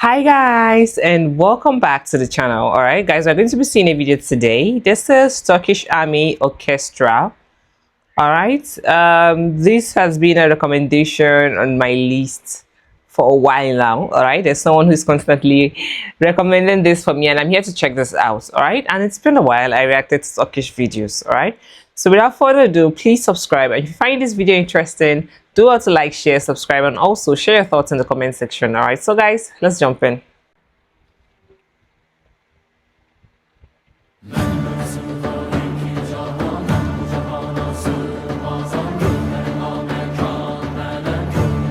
Hi guys, and welcome back to the channel. All right guys, we're going to be seeing a video today. This is Turkish Army Orchestra. All right, this has been a recommendation on my list for a while now. All right, there's someone who's constantly recommending this for me, and I'm here to check this out. All right, and it's been a while I reacted to Turkish videos. All right, so without further ado, please subscribe, and if you find this video interesting, do also like, share, subscribe, and also share your thoughts in the comment section. All right, so guys, let's jump in.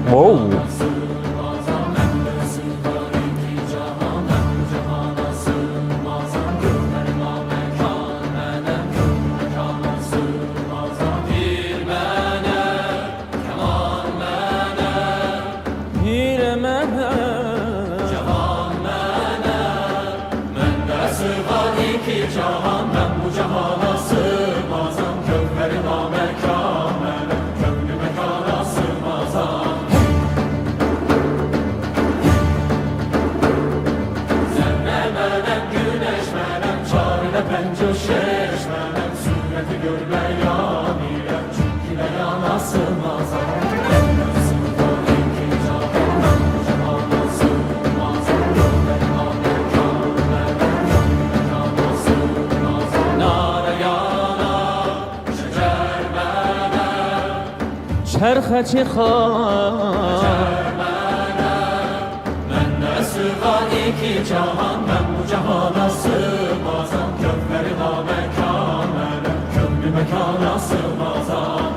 Whoa. چرخچی من نسوانی کی جهان من bu cihana sığmazam kökleri namekanem kömrü mekana sığmazam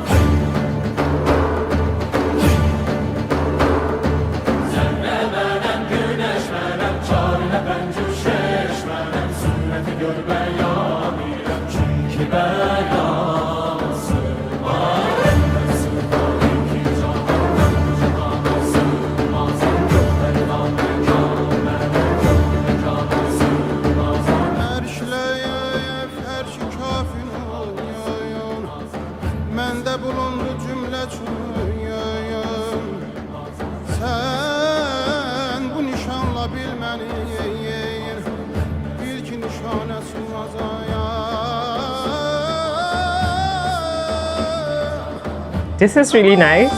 zerre menem güneş menem çarine ben cüşeş menem sünneti gör beyanirem çünkü beyan This is really nice.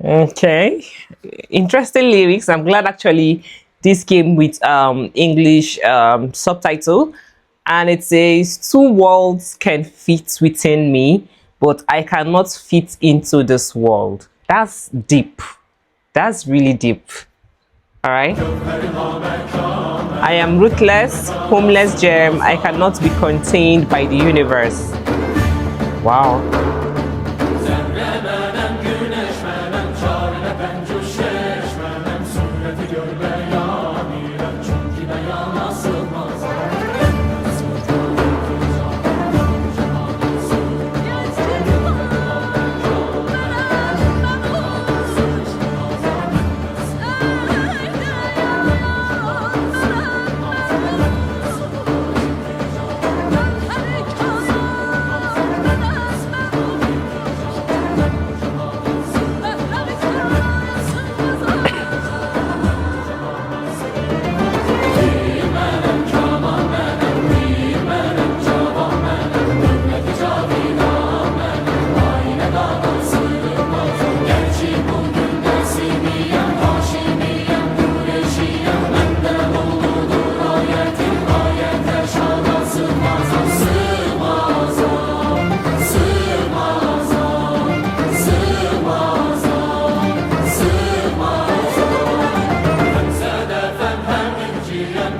Okay, interesting lyrics. I'm glad actually this came with English subtitle, and it says 2 worlds can fit within me, but I cannot fit into this world. That's deep. That's really deep. All right, I am ruthless, homeless gem. I cannot be contained by the universe. Wow.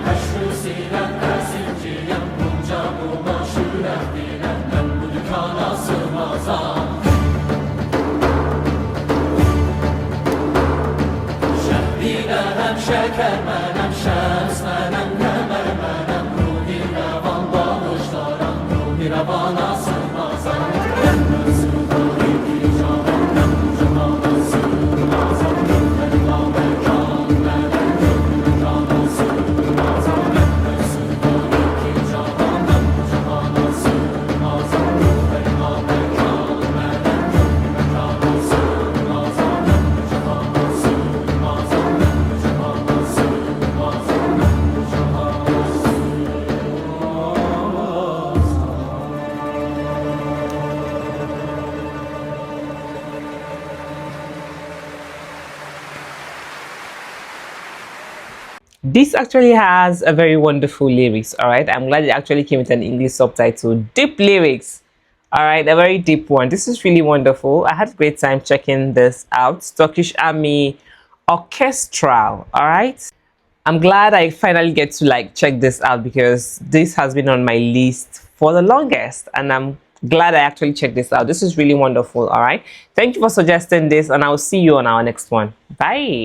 هشت و سیرم ترسیجیم اونجا بوما شورم دیرم من bu dükkana sığmazam Şehriyle hem şeker menem şems menem kemer menem Ruhi revan bağışlaram Ruhi revana sığmazam Ben mevzuları icabım Ben bu cemala sığmazam Gönlerime mekan menem Gönlüm cana sığmazam Ben mevzuları icabım Ben bu cemala sığmazam Gönlerime mekan menem Gönlüm cana sığmazam Ben bu cemala sığmazam Ben bu cemala sığmazam Ben bu cemala This actually has a very wonderful lyrics. All right, I'm glad it actually came with an English subtitle. Deep lyrics. All right, a very deep one. This is really wonderful. I had a great time checking this out. Turkish Army Orchestral. All right, I'm glad I finally get to like check this out because this has been on my list for the longest, and I'm glad I actually checked this out. This is really wonderful. All right, thank you for suggesting this, and I'll see you on our next one. Bye.